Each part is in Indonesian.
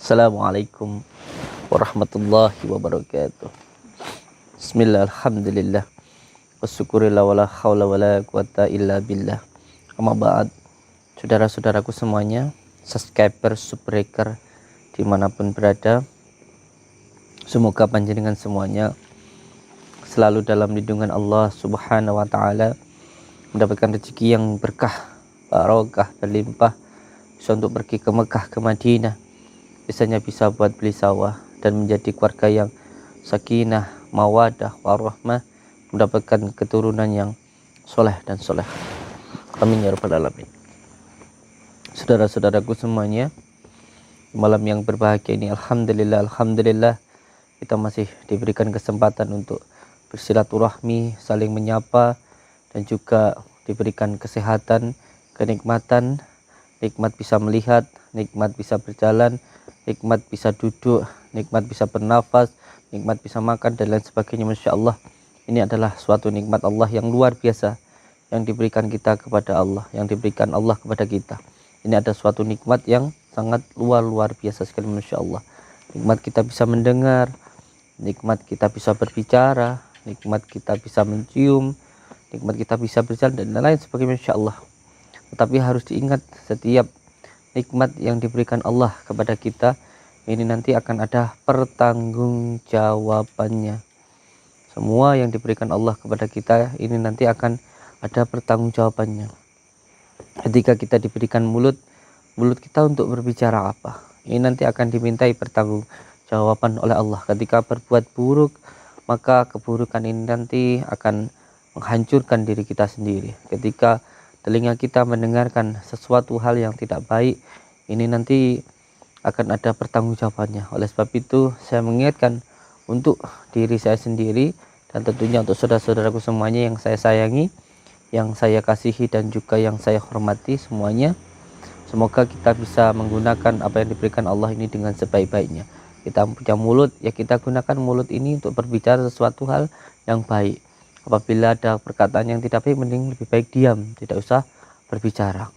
Assalamualaikum warahmatullahi wabarakatuh. Bismillah, alhamdulillah, wassyukurillah, wala hawla wala quwata illa billah. Amma ba'd. Saudara-saudaraku semuanya, subscriber, subbreaker dimanapun berada, semoga panjenengan semuanya selalu dalam lindungan Allah subhanahu wa ta'ala, mendapatkan rezeki yang berkah, barokah, berlimpah, bisa untuk pergi ke Mekah, ke Madinah, bisanya bisa buat beli sawah, dan menjadi keluarga yang sakinah, mawadah, warahmah, mendapatkan keturunan yang soleh dan soleh. Amin ya rabbal alamin. Saudara-saudaraku semuanya, malam yang berbahagia ini, alhamdulillah kita masih diberikan kesempatan untuk bersilaturahmi, saling menyapa, dan juga diberikan kesehatan, kenikmatan, nikmat bisa melihat, nikmat bisa berjalan, nikmat bisa duduk, nikmat bisa bernafas, nikmat bisa makan, dan lain sebagainya. Masya Allah, ini adalah suatu nikmat Allah yang luar biasa yang diberikan kita kepada Allah, yang diberikan Allah kepada kita. Ini ada suatu nikmat yang sangat luar biasa sekali. Masya Allah, nikmat kita bisa mendengar, nikmat kita bisa berbicara, nikmat kita bisa mencium, nikmat kita bisa berjalan, dan lain sebagainya. Masya Allah. Tetapi harus diingat, setiap nikmat yang diberikan Allah kepada kita ini nanti akan ada pertanggungjawabannya. Semua yang diberikan Allah kepada kita ini nanti akan ada pertanggungjawabannya. Ketika kita diberikan mulut kita untuk berbicara apa, ini nanti akan dimintai pertanggungjawaban oleh Allah. Ketika berbuat buruk, maka keburukan ini nanti akan menghancurkan diri kita sendiri. Ketika telinga kita mendengarkan sesuatu hal yang tidak baik, ini nanti akan ada pertanggungjawabannya. Oleh sebab itu, saya mengingatkan untuk diri saya sendiri, dan tentunya untuk saudara-saudaraku semuanya yang saya sayangi, yang saya kasihi, dan juga yang saya hormati semuanya. Semoga kita bisa menggunakan apa yang diberikan Allah ini dengan sebaik-baiknya. Kita punya mulut, ya kita gunakan mulut ini untuk berbicara sesuatu hal yang baik. Apabila ada perkataan yang tidak baik, mending lebih baik diam, tidak usah berbicara.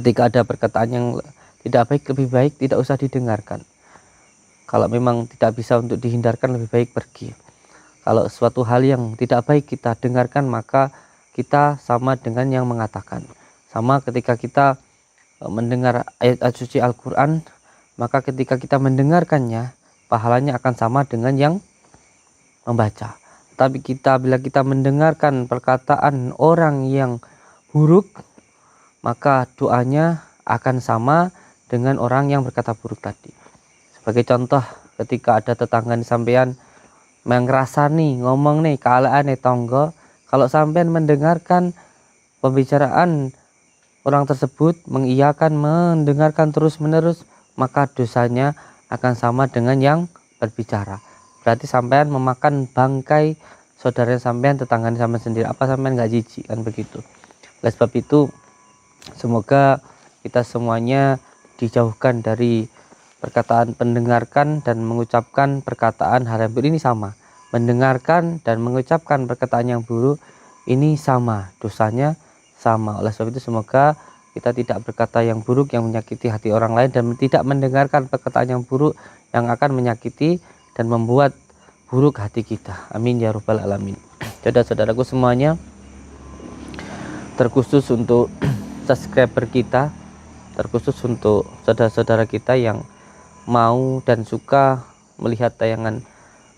Ketika ada perkataan yang tidak baik, lebih baik tidak usah didengarkan. Kalau memang tidak bisa untuk dihindarkan, lebih baik pergi. Kalau suatu hal yang tidak baik kita dengarkan, maka kita sama dengan yang mengatakan. Sama ketika kita mendengar ayat suci Al-Quran, maka ketika kita mendengarkannya, pahalanya akan sama dengan yang membaca. Tapi bila kita mendengarkan perkataan orang yang buruk, maka doanya akan sama dengan orang yang berkata buruk tadi. Sebagai contoh, ketika ada tetangga sampean mengrasani ngomong nih kalaan tonggo, kalau sampean mendengarkan pembicaraan orang tersebut, mengiyakan, mendengarkan terus menerus, maka dosanya akan sama dengan yang berbicara. Berarti sampean memakan bangkai saudara sampean, tetangga sampean sendiri. Apa sampean nggak jijik kan begitu? Oleh sebab itu, semoga kita semuanya dijauhkan dari perkataan mendengarkan dan mengucapkan perkataan hal yang buruk. Ini sama, mendengarkan dan mengucapkan perkataan yang buruk ini sama, dosanya sama. Oleh sebab itu, semoga kita tidak berkata yang buruk yang menyakiti hati orang lain, dan tidak mendengarkan perkataan yang buruk yang akan menyakiti dan membuat buruk hati kita. Amin ya rabbal alamin. Saudara-saudaraku semuanya, terkhusus untuk subscriber kita, terkhusus untuk saudara-saudara kita yang mau dan suka melihat tayangan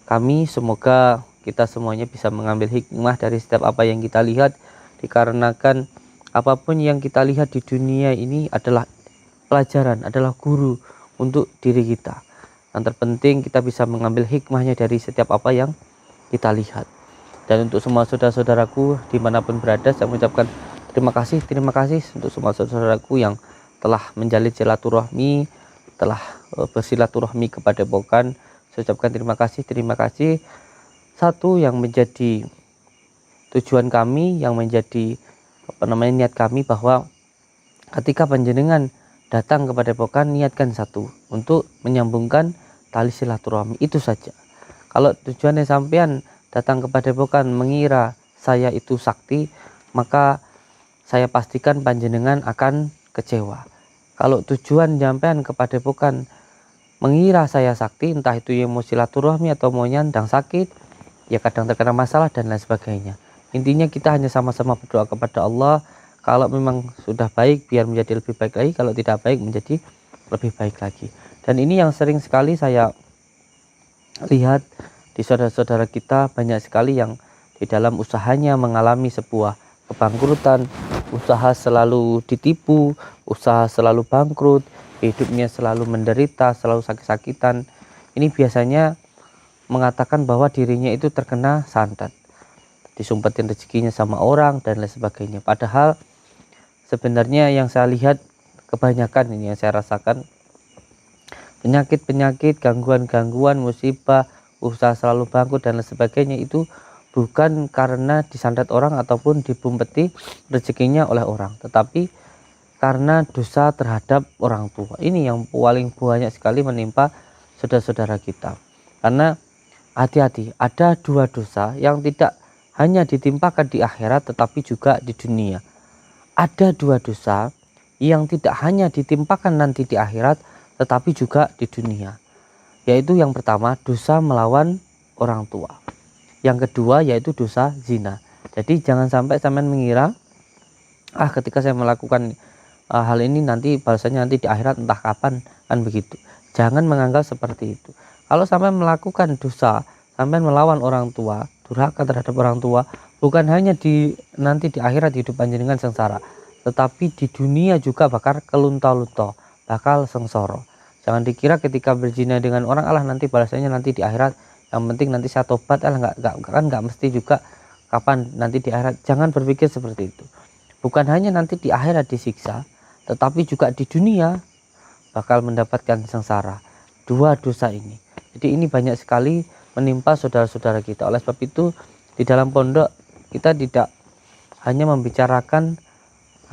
kami, semoga kita semuanya bisa mengambil hikmah dari setiap apa yang kita lihat, dikarenakan apapun yang kita lihat di dunia ini adalah pelajaran, adalah guru untuk diri kita. Yang terpenting kita bisa mengambil hikmahnya dari setiap apa yang kita lihat. Dan untuk semua saudara-saudaraku dimanapun berada, saya mengucapkan terima kasih untuk semua saudaraku yang telah menjalin silaturahmi, telah bersilaturahmi kepada Padepokan. Saya ucapkan terima kasih. Satu yang menjadi tujuan kami, yang menjadi niat kami, bahwa ketika panjenengan datang kepada Padepokan, niatkan satu, untuk menyambungkan tali silaturahmi, itu saja. Kalau tujuannya sampean datang kepada Padepokan mengira saya itu sakti, maka saya pastikan panjenengan akan kecewa. Kalau tujuan sampean ke Padepokan mengira saya sakti, entah itu yang mau silaturahmi atau mau nyandang sakit, ya kadang terkena masalah dan lain sebagainya. Intinya kita hanya sama-sama berdoa kepada Allah, kalau memang sudah baik biar menjadi lebih baik lagi, kalau tidak baik menjadi lebih baik lagi. Dan ini yang sering sekali saya lihat di saudara-saudara kita, banyak sekali yang di dalam usahanya mengalami sebuah kebangkrutan, usaha selalu ditipu, usaha selalu bangkrut, hidupnya selalu menderita, selalu sakit-sakitan. Ini biasanya mengatakan bahwa dirinya itu terkena santet, disumpetin rezekinya sama orang dan lain sebagainya. Padahal sebenarnya yang saya lihat kebanyakan, ini yang saya rasakan, penyakit-penyakit, gangguan-gangguan, musibah, usaha selalu bangkrut dan lain sebagainya itu bukan karena disantet orang ataupun dibumpeti rezekinya oleh orang, tetapi karena dosa terhadap orang tua. Ini yang paling banyak sekali menimpa saudara-saudara kita. Karena hati-hati, ada dua dosa yang tidak hanya ditimpakan di akhirat tetapi juga di dunia. Ada dua dosa yang tidak hanya ditimpakan nanti di akhirat tetapi juga di dunia. Yaitu yang pertama, dosa melawan orang tua. Yang kedua yaitu dosa zina. Jadi jangan sampai sampean mengira ketika saya melakukan hal ini nanti balasannya nanti di akhirat entah kapan, kan begitu. Jangan menganggap seperti itu. Kalau sampai melakukan dosa, sampai melawan orang tua, durhaka terhadap orang tua, bukan hanya nanti di akhirat hidup panjenengan sengsara, tetapi di dunia juga bakal kelunta-lunta, bakal sengsara. Jangan dikira ketika berzina dengan orang Allah nanti balasannya nanti di akhirat, yang penting nanti saya tobat, nggak mesti juga kapan nanti di akhirat. Jangan berpikir seperti itu. Bukan hanya nanti di akhirat disiksa, tetapi juga di dunia bakal mendapatkan sengsara. Dua dosa ini. Jadi ini banyak sekali menimpa saudara-saudara kita. Oleh sebab itu di dalam pondok kita tidak hanya membicarakan,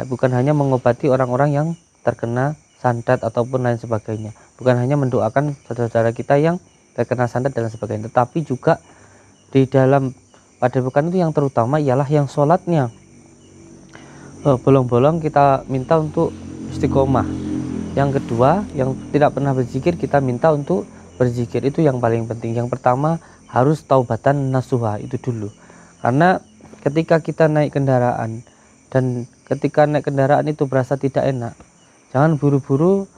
bukan hanya mengobati orang-orang yang terkena santet ataupun lain sebagainya. Bukan hanya mendoakan saudara-saudara kita yang terkena santet dan sebagainya, tetapi juga di dalam padepokan itu yang terutama ialah yang sholatnya bolong-bolong kita minta untuk istiqomah. Yang kedua, yang tidak pernah berzikir kita minta untuk berzikir. Itu yang paling penting. Yang pertama harus taubatan nasuha, itu dulu. Karena ketika kita naik kendaraan dan ketika naik kendaraan itu berasa tidak enak, jangan buru-buru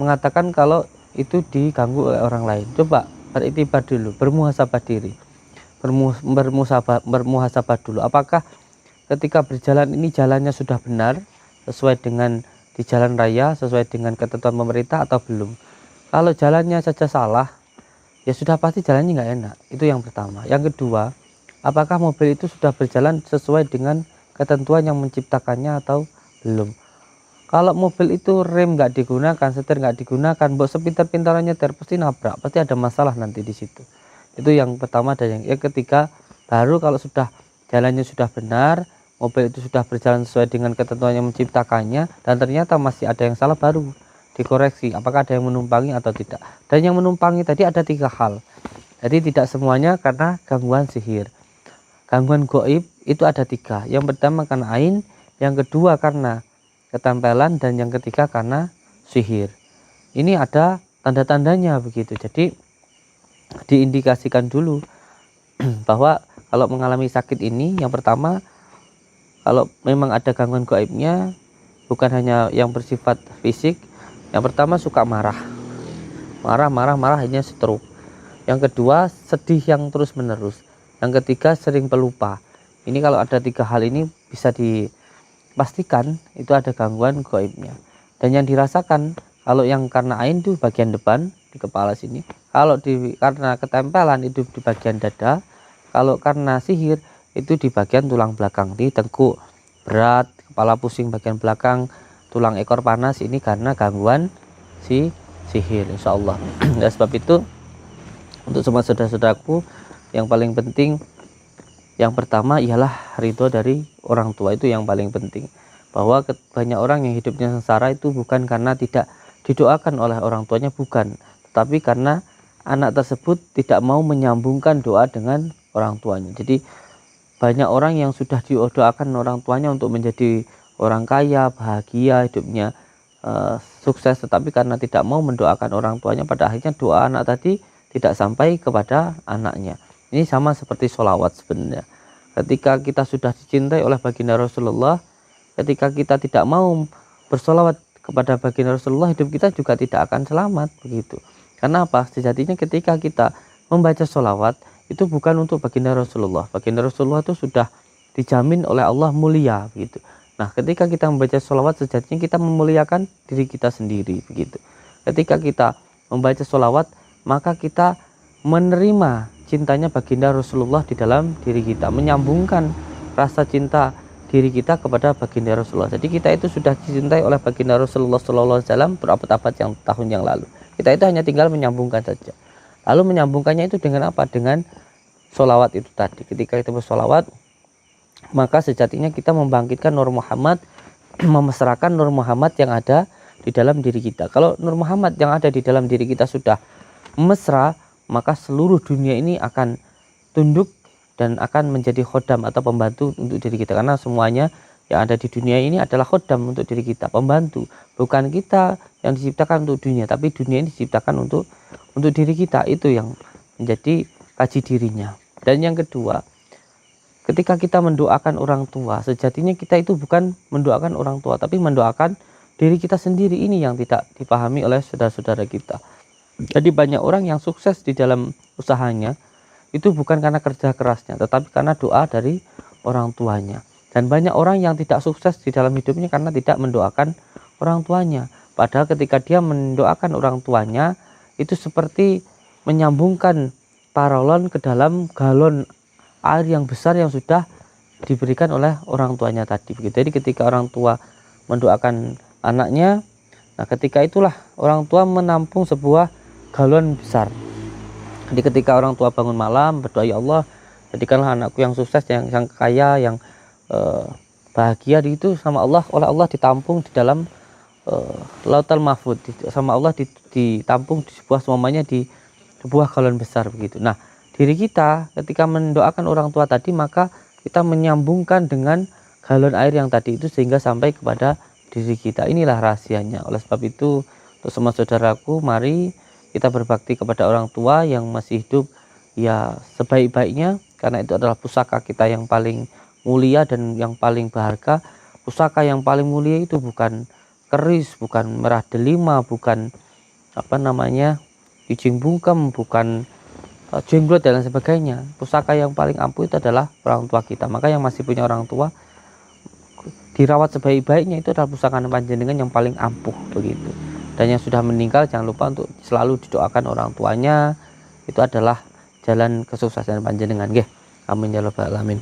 mengatakan kalau itu diganggu oleh orang lain. Coba beriktibar dulu, bermuhasabah diri, bermuhasabah dulu. Apakah ketika berjalan ini jalannya sudah benar sesuai dengan di jalan raya, sesuai dengan ketentuan pemerintah atau belum? Kalau jalannya saja salah, ya sudah pasti jalannya nggak enak. Itu yang pertama. Yang kedua, apakah mobil itu sudah berjalan sesuai dengan ketentuan yang menciptakannya atau belum? Kalau mobil itu rem nggak digunakan, setir nggak digunakan, bos sepintar-pintarannya pasti nabrak, pasti ada masalah nanti di situ. Itu yang pertama. Dan yang ketiga, baru kalau sudah jalannya sudah benar, mobil itu sudah berjalan sesuai dengan ketentuan yang menciptakannya, dan ternyata masih ada yang salah, baru dikoreksi apakah ada yang menumpangi atau tidak. Dan yang menumpangi tadi ada 3 hal. Jadi tidak semuanya karena gangguan sihir. Gangguan goib itu ada 3. Yang pertama karena ain, yang kedua karena ketempelan, dan yang ketiga karena sihir. Ini ada tanda-tandanya begitu. Jadi diindikasikan dulu bahwa kalau mengalami sakit ini, yang pertama kalau memang ada gangguan gaibnya, bukan hanya yang bersifat fisik. Yang pertama suka marah, hanya stroke. Yang kedua sedih yang terus menerus. Yang ketiga sering pelupa. Ini kalau ada 3 hal ini bisa dipastikan itu ada gangguan gaibnya. Dan yang dirasakan kalau yang karena ain itu bagian depan di kepala sini. Kalau karena ketempelan itu di bagian dada. Kalau karena sihir itu di bagian tulang belakang, di tengkuk, berat, kepala pusing bagian belakang, tulang ekor panas. Ini karena gangguan sihir, insya Allah. Dan sebab itu untuk semua saudara-saudaraku, yang paling penting, yang pertama ialah ridho dari orang tua. Itu yang paling penting. Bahwa banyak orang yang hidupnya sengsara itu bukan karena tidak didoakan oleh orang tuanya, bukan, tetapi karena anak tersebut tidak mau menyambungkan doa dengan orang tuanya. Jadi banyak orang yang sudah didoakan orang tuanya untuk menjadi orang kaya, bahagia hidupnya, sukses, tetapi karena tidak mau mendoakan orang tuanya, pada akhirnya doa anak tadi tidak sampai kepada anaknya. Ini sama seperti sholawat sebenarnya. Ketika kita sudah dicintai oleh baginda Rasulullah, ketika kita tidak mau bersolawat kepada baginda Rasulullah, hidup kita juga tidak akan selamat begitu. Karena apa? Sejatinya ketika kita membaca sholawat itu bukan untuk baginda Rasulullah. Baginda Rasulullah itu sudah dijamin oleh Allah mulia begitu. Nah, ketika kita membaca sholawat, sejatinya kita memuliakan diri kita sendiri begitu. Ketika kita membaca sholawat, maka kita menerima cintanya baginda Rasulullah di dalam diri kita, menyambungkan rasa cinta diri kita kepada baginda Rasulullah. Jadi kita itu sudah dicintai oleh baginda Rasulullah SAW berabad-abad yang tahun yang lalu. Kita itu hanya tinggal menyambungkan saja. Lalu menyambungkannya itu dengan apa? Dengan sholawat itu tadi. Ketika kita bersolawat, maka sejatinya kita membangkitkan Nur Muhammad, memesrakan Nur Muhammad yang ada di dalam diri kita. Kalau Nur Muhammad yang ada di dalam diri kita sudah mesra, maka seluruh dunia ini akan tunduk dan akan menjadi khodam atau pembantu untuk diri kita. Karena semuanya yang ada di dunia ini adalah khodam untuk diri kita, pembantu. Bukan kita yang diciptakan untuk dunia, tapi dunia ini diciptakan untuk diri kita. Itu yang menjadi kaji dirinya. Dan yang kedua, ketika kita mendoakan orang tua, sejatinya kita itu bukan mendoakan orang tua, tapi mendoakan diri kita sendiri. Ini yang tidak dipahami oleh saudara-saudara kita. Jadi banyak orang yang sukses di dalam usahanya itu bukan karena kerja kerasnya, tetapi karena doa dari orang tuanya. Dan banyak orang yang tidak sukses di dalam hidupnya karena tidak mendoakan orang tuanya. Padahal ketika dia mendoakan orang tuanya, itu seperti menyambungkan paralon ke dalam galon air yang besar yang sudah diberikan oleh orang tuanya tadi. Jadi ketika orang tua mendoakan anaknya, nah ketika itulah orang tua menampung sebuah galon besar. Jadi ketika orang tua bangun malam berdoa, ya Allah, jadikanlah anakku yang sukses, yang kaya, yang bahagia, itu sama Allah, oleh Allah ditampung di dalam lautal mahfud, sama Allah ditampung di sebuah, semuanya di sebuah galon besar begitu. Nah, diri kita ketika mendoakan orang tua tadi, maka kita menyambungkan dengan galon air yang tadi itu sehingga sampai kepada diri kita. Inilah rahasianya. Oleh sebab itu, untuk semua saudaraku, mari kita berbakti kepada orang tua yang masih hidup ya sebaik-baiknya, karena itu adalah pusaka kita yang paling mulia dan yang paling berharga. Pusaka yang paling mulia itu bukan keris, bukan merah delima, bukan ijing bungkem, bukan jenglot dan lain sebagainya. Pusaka yang paling ampuh itu adalah orang tua kita. Maka yang masih punya orang tua, dirawat sebaik-baiknya, itu adalah pusaka panjenengan yang paling ampuh begitu. Dan yang sudah meninggal, jangan lupa untuk selalu didoakan orang tuanya. Itu adalah jalan kesuksesan panjenengan. Nggih. Amin ya rabbal alamin.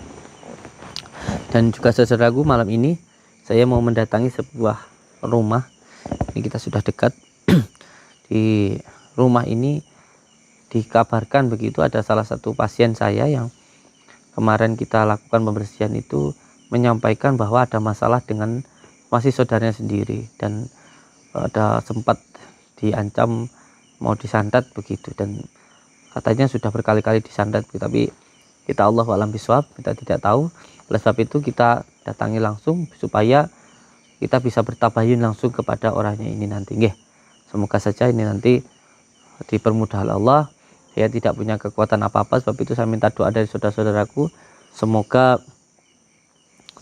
Dan juga saudaraku, malam ini saya mau mendatangi sebuah rumah. Ini kita sudah dekat. Di rumah ini dikabarkan begitu, ada salah satu pasien saya yang kemarin kita lakukan pembersihan itu menyampaikan bahwa ada masalah dengan masih saudaranya sendiri, dan ada sempat diancam mau disantet begitu, dan katanya sudah berkali-kali disantet, tapi kita Allah alam biswab, kita tidak tahu. Oleh sebab itu kita datangi langsung supaya kita bisa bertabayun langsung kepada orangnya ini nanti. Nggih. Semoga saja ini nanti dipermudah Allah. Saya tidak punya kekuatan apa-apa, sebab itu saya minta doa dari saudara-saudaraku. Semoga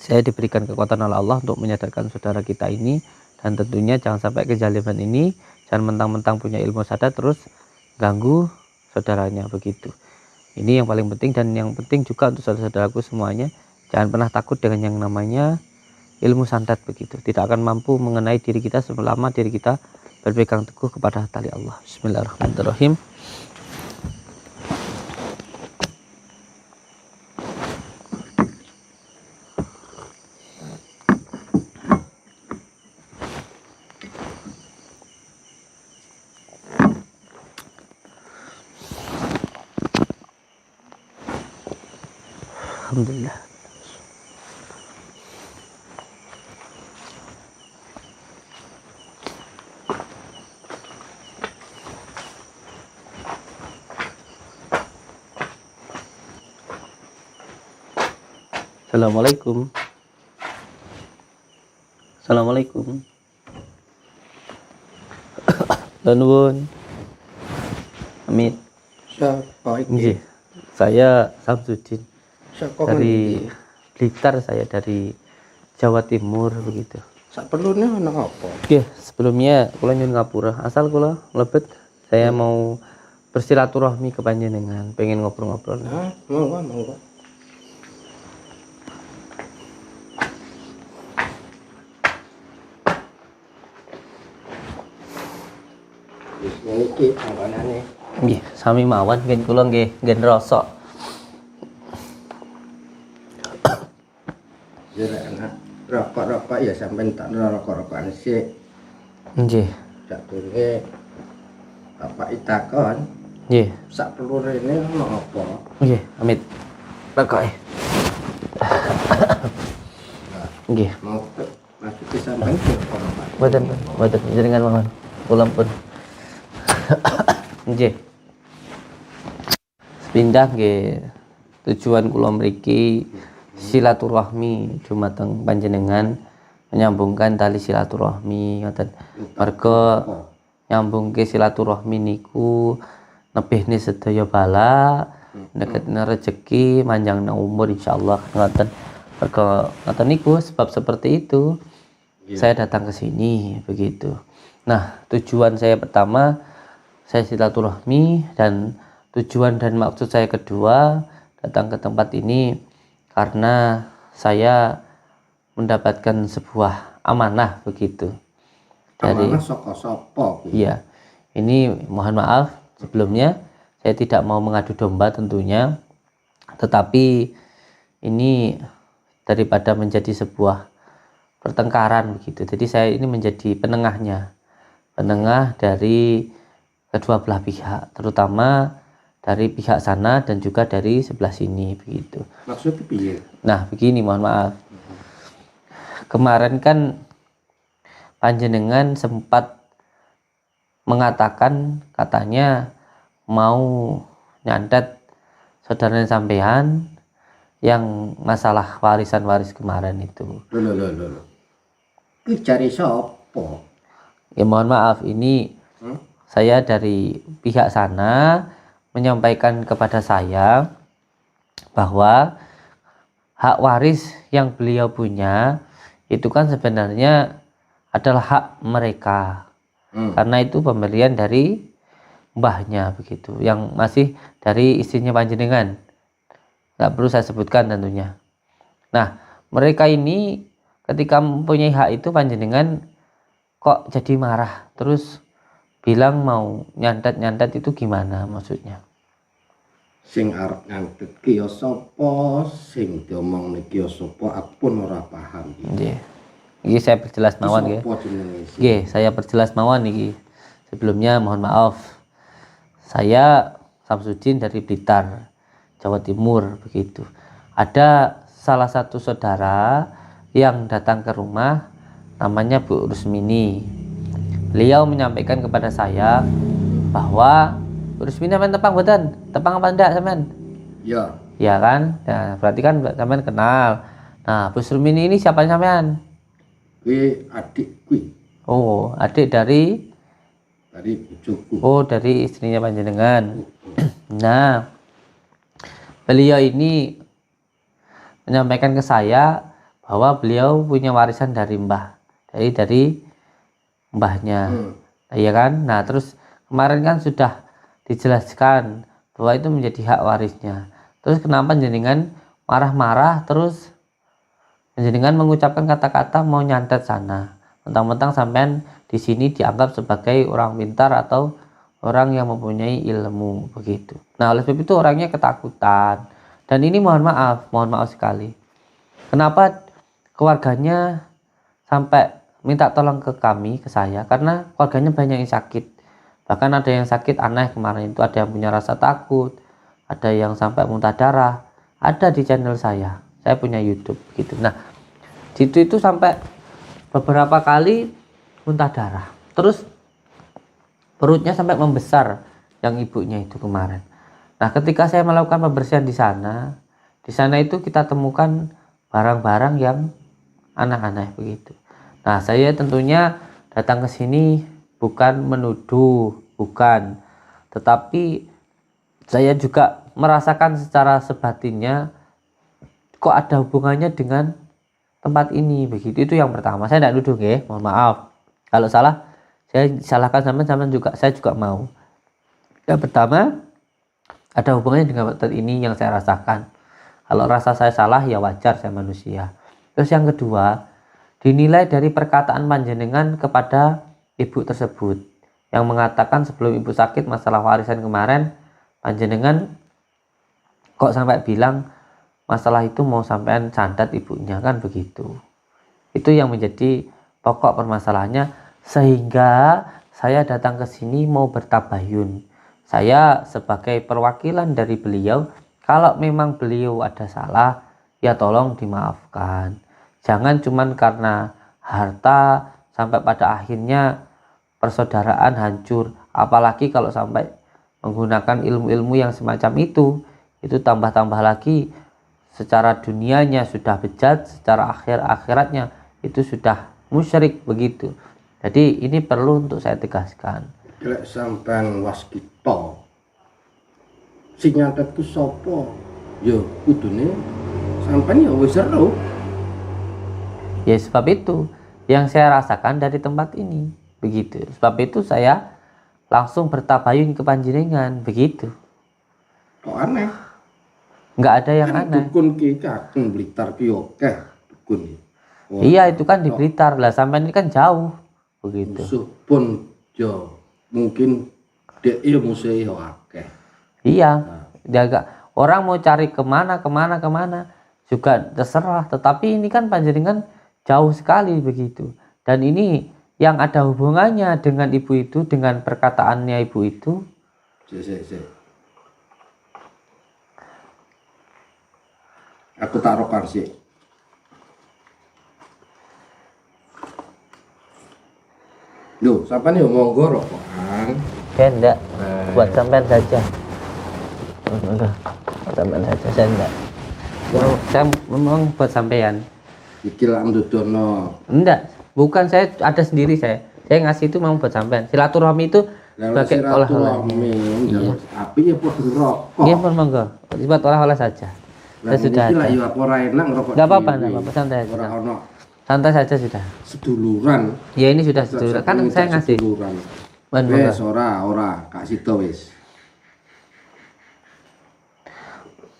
saya diberikan kekuatan oleh Allah untuk menyadarkan saudara kita ini. Dan tentunya jangan sampai kezaliman ini, jangan mentang-mentang punya ilmu sadat terus ganggu saudaranya begitu. Ini yang paling penting, dan yang penting juga untuk saudara-saudaraku semuanya, jangan pernah takut dengan yang namanya ilmu santet begitu. Tidak akan mampu mengenai diri kita selama diri kita berpegang teguh kepada tali Allah. Bismillahirrahmanirrahim. Alhamdulillah. Assalamualaikum. Assalamualaikum. Nuwun. Amit. Siapa Nggih. iki? Saya Samsudin Saka dari ngendi? Blitar, saya dari Jawa Timur begitu. Sak perlune ana apa? Oke, sebelumnya kula nyuwun ngapura. Asal kula mlebet saya mau bersilaturahmi ke panjenengan, pengen ngobrol-ngobrol. Hah, monggo monggo. Wis ngene iki panggonane. Nggih, sami mawon nggih kula nggih nggen rasa. Ya lek ana rokok-rokok ya sampean tak rokok-rokokan sik. Nggih. Sak durunge Bapak itakon, Nggih. sak pelurene ana apa? Nggih, amit. Rokoke. Nggih. Mau maksud sampean apa, Pak? Mboten jenengan mawon. Kula pun. Nggih. Sepindah nggih tujuan kula mriki silaturahmi dumateng panjenengan, menyambungkan tali silaturahmi ngoten. Merga nyambungke silaturahmi niku nebihne sedaya bala, neketne rejeki, manjangna umur insyaallah ngoten. Merga ngoten niku sebab seperti itu saya datang ke sini begitu. Nah, tujuan saya pertama saya silaturahmi, dan tujuan dan maksud saya kedua datang ke tempat ini karena saya mendapatkan sebuah amanah begitu. Amanah saka sapa kuwi? Iya, ini mohon maaf sebelumnya saya tidak mau mengadu domba tentunya, tetapi ini daripada menjadi sebuah pertengkaran begitu. Jadi saya ini menjadi penengah dari kedua belah pihak, terutama dari pihak sana dan juga dari sebelah sini begitu. Maksudnya piye? Nah, begini, mohon maaf. Kemarin kan panjenengan sempat mengatakan katanya mau nyantet saudara sampean yang masalah warisan kemarin itu. Lho. Iki cari sapa? Ya mohon maaf, ini saya dari pihak sana menyampaikan kepada saya bahwa hak waris yang beliau punya itu kan sebenarnya adalah hak mereka, karena itu pemberian dari mbahnya begitu, yang masih dari istrinya panjenengan, nggak perlu saya sebutkan tentunya. Nah, mereka ini ketika mempunyai hak itu, panjenengan kok jadi marah terus bilang mau nyantet itu gimana maksudnya? Sing arep ngantet ki ya sapa, sing diomong niki ya sapa, aku pun ora paham. Nggih. Iki saya perjelas mawon nggih. Sapa jenenge? Nggih, saya perjelas mawon iki. Sebelumnya mohon maaf. Saya Samsudin dari Blitar, Jawa Timur begitu. Ada salah satu saudara yang datang ke rumah, namanya Bu Rusmini. Beliau menyampaikan kepada saya bahwa Bu Rusmini sampean tepang mboten? Tepang apa ndak sampean? Ya. Ya kan? Nah, berarti kan sampean kenal. Nah, Bu Rusmini ini siapa sampean? Kuwi adik kuwi. Oh, adik dari bojoku. Oh, dari istrinya panjenengan. Nah, beliau ini menyampaikan ke saya bahwa beliau punya warisan dari mbah, dari mbahnya, iya kan? Nah, terus kemarin kan sudah dijelaskan bahwa itu menjadi hak warisnya. Terus kenapa jenengan marah-marah terus jenengan mengucapkan kata-kata mau nyantet sana? Mentang-mentang sampean di sini dianggap sebagai orang pintar atau orang yang mempunyai ilmu begitu. Nah, oleh sebab itu orangnya ketakutan. Dan ini mohon maaf sekali. Kenapa keluarganya sampai minta tolong ke kami, ke saya, karena keluarganya banyak yang sakit. Bahkan ada yang sakit aneh kemarin itu, ada yang punya rasa takut, ada yang sampai muntah darah. Ada di channel saya punya YouTube gitu. Nah, situ itu sampai beberapa kali muntah darah, terus perutnya sampai membesar yang ibunya itu kemarin. Nah, ketika saya melakukan pembersihan di sana itu kita temukan barang-barang yang aneh-aneh begitu. Nah, saya tentunya datang ke sini bukan menuduh, bukan. Tetapi saya juga merasakan secara sebatinnya kok ada hubungannya dengan tempat ini begitu. Itu yang pertama. Saya tidak nuduh ya, mohon maaf. Kalau salah, saya salahkan sama juga, saya juga mau. Yang pertama, ada hubungannya dengan tempat ini yang saya rasakan. Kalau rasa saya salah ya wajar, saya manusia. Terus yang kedua, dinilai dari perkataan panjenengan kepada ibu tersebut yang mengatakan sebelum ibu sakit masalah warisan kemarin, panjenengan kok sampai bilang masalah itu mau sampean sandat ibunya, kan begitu. Itu yang menjadi pokok permasalahannya, sehingga saya datang ke sini mau bertabayun. Saya sebagai perwakilan dari beliau, kalau memang beliau ada salah ya tolong dimaafkan. Jangan cuman karena harta sampai pada akhirnya persaudaraan hancur, apalagi kalau sampai menggunakan ilmu-ilmu yang semacam itu tambah-tambah lagi secara dunianya sudah bejat, secara akhiratnya itu sudah musyrik begitu. Jadi ini perlu untuk saya tegaskan. Lek sampean waskita sing nyatet ku sapa? Ya kudune sampean ya wis ero. Ya sebab itu yang saya rasakan dari tempat ini begitu. Sebab itu saya langsung bertabayun ke panjenengan begitu. Kok aneh? Nggak ada yang kan aneh. Dukun ki Kakung Blitar ki akeh dukun. Oh, iya itu kan di Blitar lah, sampai ini kan jauh begitu. Musuh pun yo mungkin dek ya musuh yo akeh. Iya, jaga orang mau cari kemana juga terserah. Tetapi ini kan panjenengan jauh sekali begitu. Dan ini yang ada hubungannya dengan ibu itu, dengan perkataannya ibu itu. Aku taruhkan sih. Duh, siapa nih monggo rokokan? Enggak, buat sampean saja. Udah, buat sampean saja, saya enggak. Saya memang buat sampean. Iki lah ndudono. Enggak, bukan, saya ada sendiri saya. Saya ngasih itu mau buat sampean. Silaturahmi itu sebagai olah-olah. Iya. Api ya podo rokok. Iya, monggo. Buat olah-olah saja. Saya sudah ada. Lah ya apa ora enak ngerokok. Enggak apa-apa, santai aja. Ora ono. Santai saja sudah. Seduluran. Ya ini sudah seduluran. Kan saya ngasih. Seduluran. Wes ora, Kak Sito wis.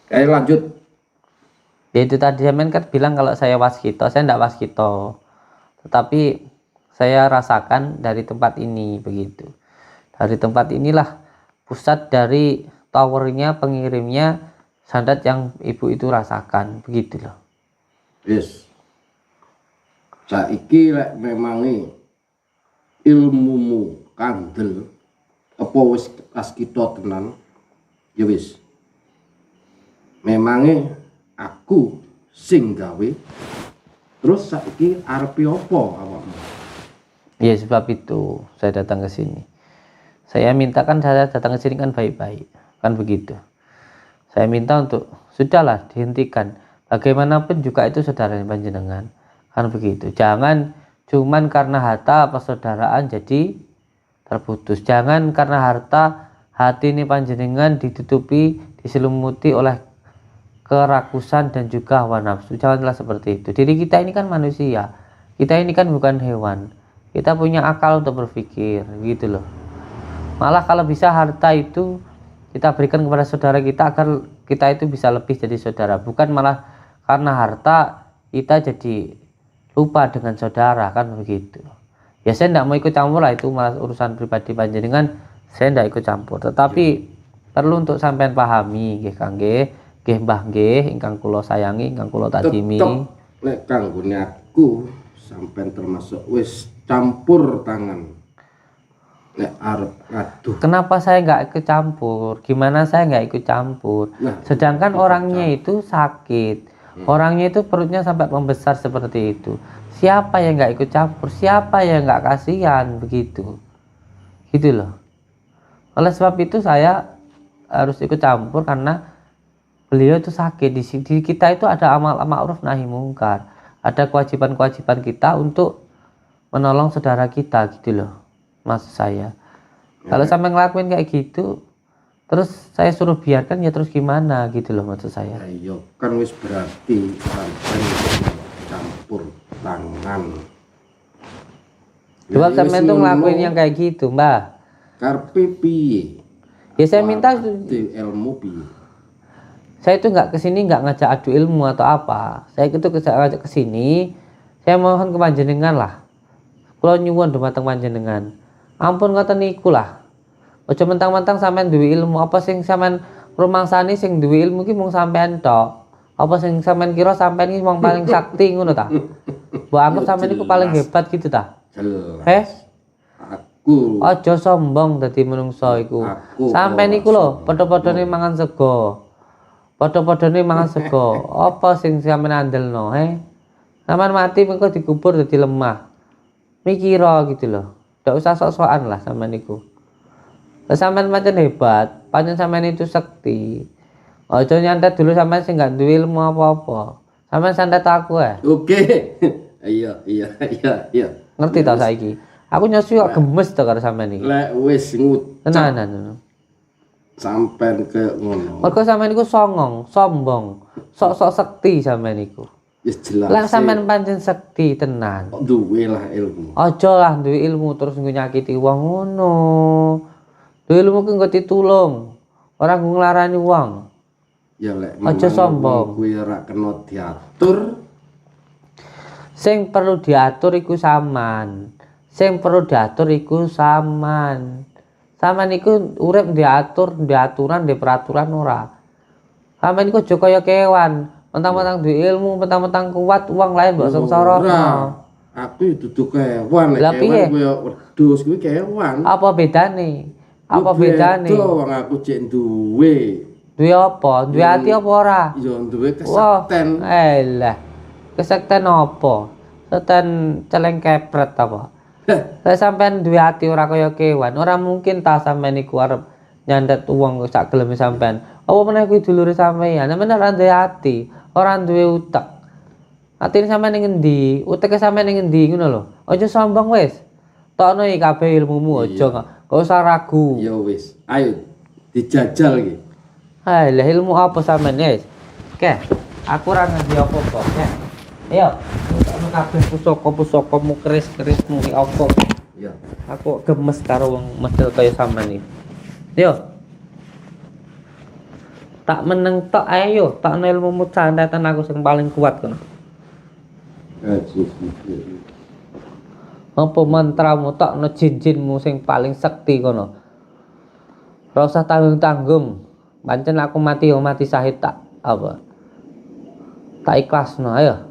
Ayo lanjut. Ya itu tadi saya kan bilang kalau saya waskito, saya enggak waskito. Tetapi saya rasakan dari tempat ini begitu. Dari tempat inilah pusat dari towernya, pengirimnya sandat yang ibu itu rasakan begitu loh. Yes. Saiki lek memangi ilmumu kandel apa wis waskita tenan ya wis. Memangi aku sing gawe terus saiki arepe apa awakmu? Ya sebab itu saya datang ke sini. Saya mintakan saya datang ke sini kan baik-baik, kan begitu. Saya minta untuk sudahlah dihentikan. Bagaimanapun juga itu saudara panjenengan, kan begitu. Jangan cuman karena harta persaudaraan jadi terputus. Jangan karena harta hati ini panjenengan ditutupi, diselumuti oleh kerakusan dan juga hawa nafsu. Janganlah seperti itu. Diri kita ini kan manusia, kita ini kan bukan hewan. Kita punya akal untuk berpikir gitu loh. Malah kalau bisa harta itu kita berikan kepada saudara kita agar kita itu bisa lebih jadi saudara, bukan malah karena harta kita jadi lupa dengan saudara, kan begitu. Ya saya tidak mau ikut campur lah, itu malah urusan pribadi panjenengan, saya tidak ikut campur. Tetapi perlu untuk sampean pahami nggih Kang nggih, nggih Mbah nggih ingkang kula sayangi, ingkang kula takdimi. Nek kanggone aku sampean termasuk wis campur tangan. Nek arep ngaduh. Kenapa saya nggak ikut campur? Gimana saya nggak ikut campur? Nah, sedangkan orangnya itu sakit, orangnya itu perutnya sampai membesar seperti itu. Siapa yang nggak ikut campur? Siapa yang nggak kasihan begitu? Gitu loh. Oleh sebab itu saya harus ikut campur karena beliau itu sakit. Di kita itu ada amal ma'ruf nahi mungkar, ada kewajiban-kewajiban kita untuk menolong saudara kita gitu loh. maksud saya. Kalau sampai ngelakuin kayak gitu terus saya suruh biarkan ya terus gimana gitu loh maksud saya. Ayo kan wis berarti sampai campur tangan. Coba Ya, sampean tuh ngelakuin yang kayak gitu, Mbah. Karpe piye? Ya saya minta Di ilmu piye? saya itu nggak kesini nggak ngajak adu ilmu atau apa. Saya itu ngajak kesini, saya mohon ke panjenengan lah. Kula nyuwun dumateng panjenengan. Ampun ngoten niku lah. Aja mentang-mentang sampean duwe ilmu apa sing sampean rumangsani sing duwe ilmu ki mung sampean tok. Apa sing sampean kira sampean iki wong paling sakti ngono ta? Mbok anggap sampean iku paling hebat gitu ta? Jelas. Aku Aja sombong dadi menungso iku. Sampeyan iku lho padha-padhane mangan sego. Padha-padhane mangan sego. Apa sing sampeyan andelno, Sampeyan mati mengko dikubur dadi lemah. Mikira gitu loh. Ndak usah sok-sokan lah sampeyan iku. Lah sampeyan pancen hebat, pancen sampeyan itu sakti. Aja nyantet dulu sampeyan sing gak duwe ilmu apa-apa. Sampeyan santet aku Oke. Iya. Ngerti ta saiki? Aku nyosu kok gemes to karo sampean iki. Lek wis ngucap Tenanan. sampean ke ngono. Mergo sampean iku songong, sombong, sok-sok sekti sampean iku. Wis jelas. Lah sampean pancen sekti tenan. Kok duwe lah ilmu. Aja lah duwe ilmu terus nggo nyakiti wong ngono. Duwe ilmu ki nggo ditulung, ora nggo nglarani wong. Ya lek Aja sombong. kuwi ora kena diatur. Sing perlu diatur iku sampean. Sing perlu diatur iku sampean. Sampean iku urip diatur, diaturan, di peraturan ora. Sampean iku aja kaya kewan, mentang-mentang duwe ilmu, mentang-mentang kuat, wong lain mbok sengsara. Aku dudu kewan, Lah piye? kewan koyo wedhus kuwi kewan. Apa bedane? Apa bedane? Wong aku cek duwe. Duwe apa? Duwe ati apa ora? Ya duwe Wah, kesekten. elah. Kesekten apa? Sekten celeng kepret apa? Lah sampean duwe ati ora kaya kewan, ora mungkin ta sampean iku arep nyandet wong sak geleme sampean. Apa meneh kuwi dulure sampean? Sampeyan ora duwe ati, ora duwe utek. Atine sampean ning endi? Uteke sampean ning endi ngono lho. Aja sombong wis. Tokno iki kabeh ilmumu aja gak usah ragu. Ya wis, ayo dijajal iki. Lah ilmu apa sampean wis? Oke, aku ora ngerti apa-apa, ya. Ayo, tokno kabeh pusaka-pusakamu keris-kerismu iki apa? Ya. Aku gemes karo wong model kaya sampean iki. Yo. Tak meneng tok ayo, tak ilmumu santetan aku sing paling kuat kono. Apa mantramu tok jin-jinmu sing paling sakti kono. Ora usah tanggung-tanggung. Pancen aku mati yo mati syahid tak apa. Tak ikhlasno ayo.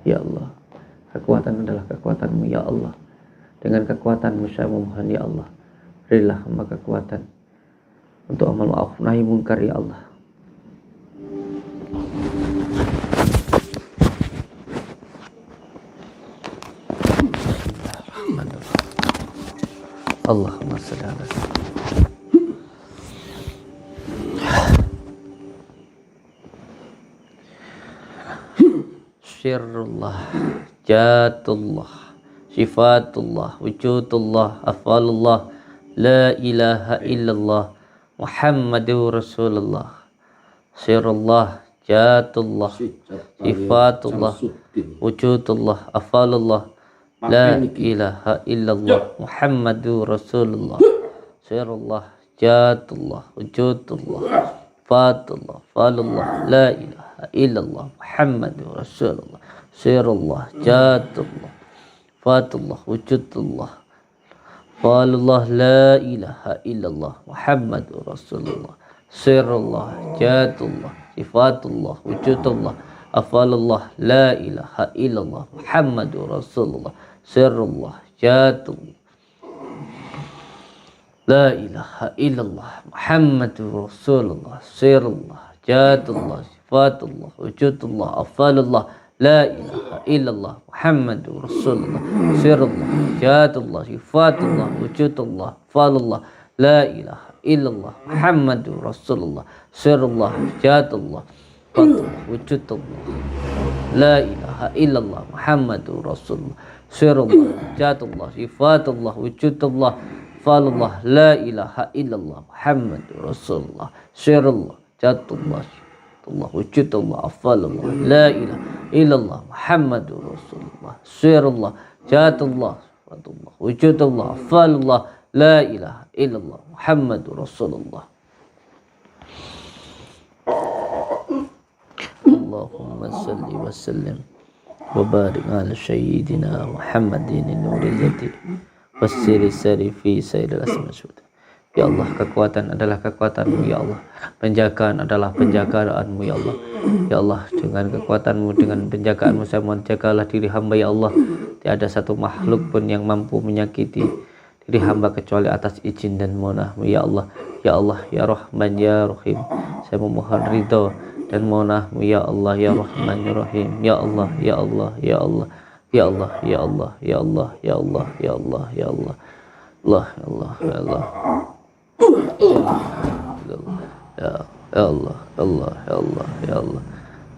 Ya Allah, kekuatan adalah kekuatan-Mu ya Allah. Dengan kekuatan-Mu saya memohon ya Allah, berilah hamba kekuatan untuk amal ma'ruf nahi munkar ya Allah. Allahumma shalli ala Syirullah, Jatullah, Sifatullah, Wujudullah, Afalullah, La ilaha illallah, Muhammadur Rasulullah. Syirullah, Jatullah, Sifatullah, Wujudullah, Afalullah, La ilaha illallah, Muhammadur Rasulullah. Syirullah, Jatullah, Wujudullah, Fatullah, Falullah, La ilaha illallah, Muhammadur Rasulullah. Sirullah, Jatullah, Fatullah, Wujudullah, Falullah, La ilaha illallah, Muhammadur Rasulullah. Sirullah, Jatullah, Sifatullah, Wujudullah, Afalullah, La ilaha illallah, Muhammadur Rasulullah. Sirullah, Jatullah, La ilaha illallah, Muhammadur Rasulullah. Sirullah, Jatullah, sifatullah, wujudullah, afalullah, la ilaha illallah, Muhammadur Rasulullah, sirullah, jatullah, sifatullah, wujudullah, afalullah, la ilaha illallah, Muhammadur Rasulullah, sirullah, jatullah, sifatullah, wujudullah, la ilaha illallah, Muhammadur Rasulullah, sirullah, jatullah, sifatullah, wujudullah, afalullah, la ilaha illallah, Muhammadur Rasulullah, sirullah, jatullah, Allah wujudullah, afalullah, la ilaha illallah, Muhammadur Rasulullah, sirullah, jatullah, sifatullah, wujudullah, afalullah, la ilaha illallah, Muhammadur Rasulullah. Allahumma salli wa sallim wa barik ala sayyidina Muhammadin nuril yati wasiri sari fi sayyidil asma. Ya Allah, kekuatan adalah kekuatan-Mu, ya Allah. Penjagaan adalah penjagaanmu, ya Allah. Ya Allah, dengan kekuatan-Mu, dengan penjagaan-Mu, saya mohon jagalah diri hamba, ya Allah. Tiada satu makhluk pun yang mampu menyakiti diri hamba kecuali atas izin dan mohon-Mu, ya Allah. Ya Allah, ya Rahman, ya Rahim. Saya memohon ridho dan mohon-Mu, ya Allah, ya Rahman, ya Rahim. Ya Allah, ya Allah, ya Allah. Ya Allah, ya Allah, ya Allah, ya Allah, ya Allah, ya Allah. Allah, ya Allah, ya Allah. Ya Allah, Allah, ya Allah, ya Allah,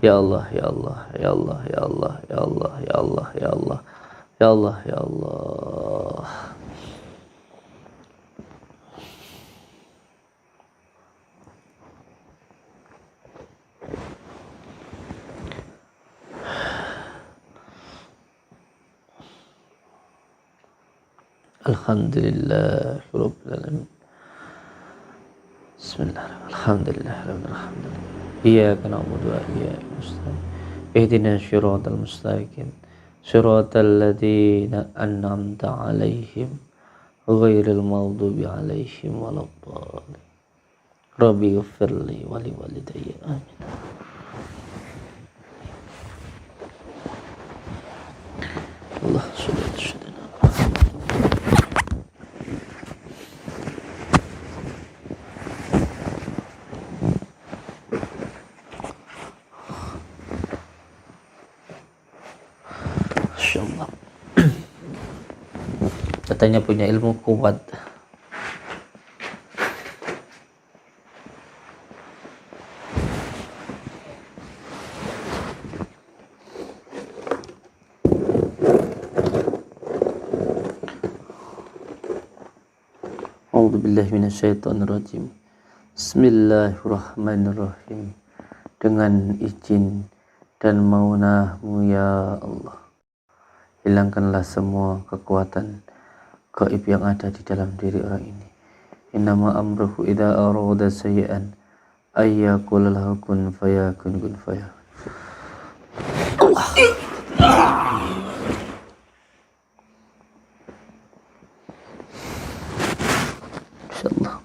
ya Allah, ya Allah, ya Allah, ya Allah, ya Allah, ya Allah, ya Allah, ya Allah, ya Allah. Alhamdulillah rabbil alamin. Bismillahirrahmanirrahim. Alhamdulillah. Iyyaka na'budu wa iyyaka nasta'in. Ihdinas siratal mustaqim. Siratal ladzina an'amta 'alaihim ghairil maghdubi 'alaihim waladdallin. Rabbi ighfirli wa li walidayya. Amin. Allah subhanahu. Masyaallah. Katanya punya ilmu kuat. A'udzubillahi minasyaitonirrajim. Bismillahirrahmanirrahim. Dengan izin dan maunah-Mu, ya Allah, hilangkanlah semua kekuatan gaib yang ada di dalam diri orang ini. Innama amruhu idza arada sayyi'an ayyaqula lahu kun fayakun kun fayakun. Insyaallah.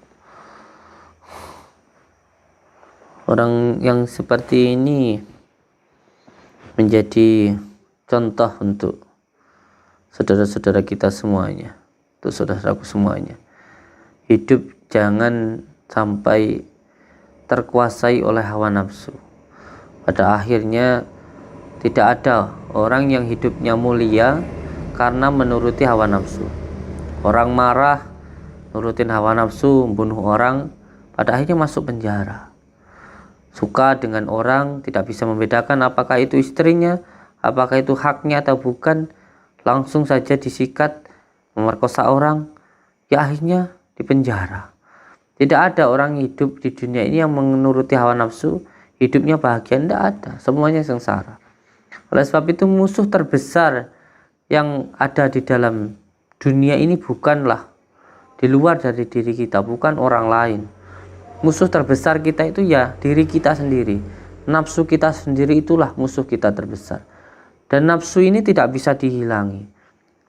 Orang yang seperti ini menjadi contoh untuk saudara-saudara kita semuanya, untuk saudaraku semuanya. Hidup jangan sampai terkuasai oleh hawa nafsu. Pada akhirnya tidak ada orang yang hidupnya mulia karena menuruti hawa nafsu. Orang marah, nurutin hawa nafsu, membunuh orang, pada akhirnya masuk penjara. Suka dengan orang, tidak bisa membedakan apakah itu istrinya, apakah itu haknya atau bukan, langsung saja disikat, memerkosa orang, ya akhirnya dipenjara. Tidak ada orang hidup di dunia ini yang menuruti hawa nafsu, hidupnya bahagia, tidak ada, semuanya sengsara. Oleh sebab itu musuh terbesar yang ada di dalam dunia ini bukanlah di luar dari diri kita, bukan orang lain. Musuh terbesar kita itu ya diri kita sendiri. Nafsu kita sendiri itulah musuh kita terbesar. Dan nafsu ini tidak bisa dihilangi.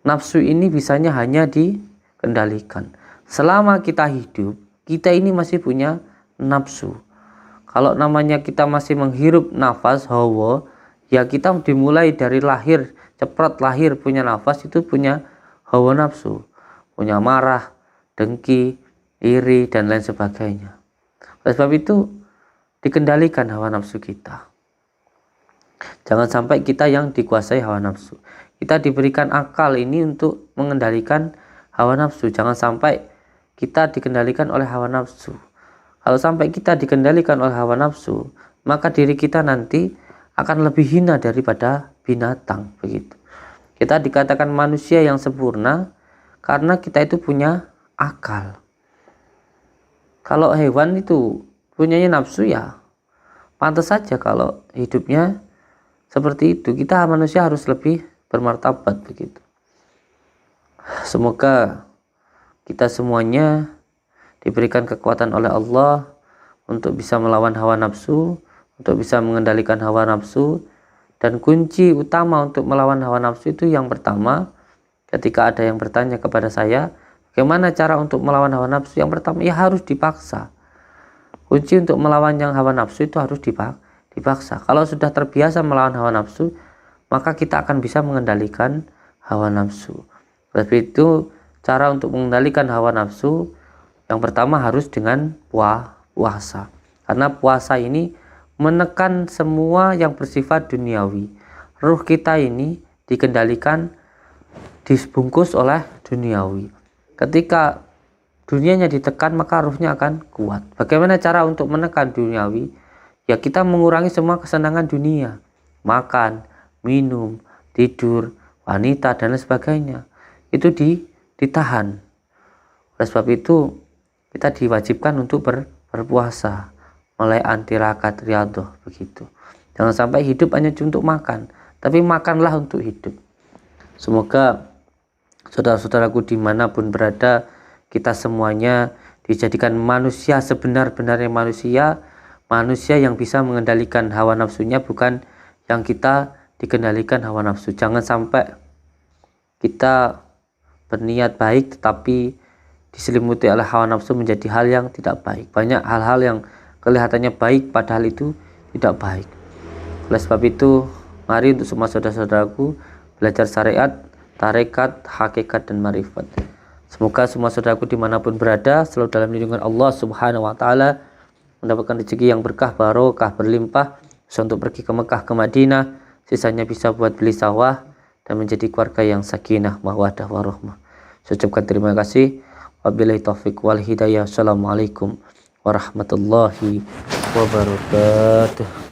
Nafsu ini bisanya hanya dikendalikan. Selama kita hidup, kita ini masih punya nafsu. Kalau namanya kita masih menghirup nafas hawa, ya kita dimulai dari lahir, ceprot lahir punya nafas itu punya hawa nafsu. Punya marah, dengki, iri, dan lain sebagainya. Oleh sebab itu, dikendalikan hawa nafsu kita. Jangan sampai kita yang dikuasai hawa nafsu. Kita diberikan akal ini untuk mengendalikan hawa nafsu. Jangan sampai kita dikendalikan oleh hawa nafsu. Kalau sampai kita dikendalikan oleh hawa nafsu, maka diri kita nanti akan lebih hina daripada binatang, begitu. Kita dikatakan manusia yang sempurna karena kita itu punya akal. Kalau hewan itu punyanya nafsu, ya pantas saja kalau hidupnya seperti itu. Kita manusia harus lebih bermartabat, begitu. Semoga kita semuanya diberikan kekuatan oleh Allah untuk bisa melawan hawa nafsu, untuk bisa mengendalikan hawa nafsu. Dan kunci utama untuk melawan hawa nafsu itu, yang pertama, ketika ada yang bertanya kepada saya, bagaimana cara untuk melawan hawa nafsu? Yang pertama, ya harus dipaksa. Kunci untuk melawan yang hawa nafsu itu harus dipaksa. Kalau sudah terbiasa melawan hawa nafsu, maka kita akan bisa mengendalikan hawa nafsu. Sebab itu, cara untuk mengendalikan hawa nafsu, yang pertama harus dengan puasa. Karena puasa ini menekan semua yang bersifat duniawi. Ruh kita ini dikendalikan, dibungkus oleh duniawi. Ketika dunianya ditekan, maka ruhnya akan kuat. Bagaimana cara untuk menekan duniawi? Ya kita mengurangi semua kesenangan dunia. Makan, minum, tidur, wanita, dan lain sebagainya. Itu ditahan. Oleh sebab itu, kita diwajibkan untuk berpuasa. Mulai antirakat riyadhah, begitu. Jangan sampai hidup hanya untuk makan, tapi makanlah untuk hidup. Semoga saudara-saudaraku dimanapun berada, kita semuanya dijadikan manusia sebenar-benarnya manusia, manusia yang bisa mengendalikan hawa nafsunya, bukan yang kita dikendalikan hawa nafsu. Jangan sampai kita berniat baik tetapi diselimuti oleh hawa nafsu menjadi hal yang tidak baik. Banyak hal-hal yang kelihatannya baik padahal itu tidak baik. Oleh sebab itu, mari untuk semua saudara-saudaraku belajar syariat, tarekat, hakikat, dan marifat. Semoga semua saudaraku dimanapun berada selalu dalam lindungan Allah Subhanahu wa Ta'ala, mendapatkan rezeki yang berkah, barokah, berlimpah, bisa untuk pergi ke Mekah, ke Madinah, sisanya bisa buat beli sawah dan menjadi keluarga yang sakinah, mawaddah, warahmah. Saya ucapkan terima kasih. Wabillahi taufiq wal hidayah. Assalamualaikum warahmatullahi wabarakatuh.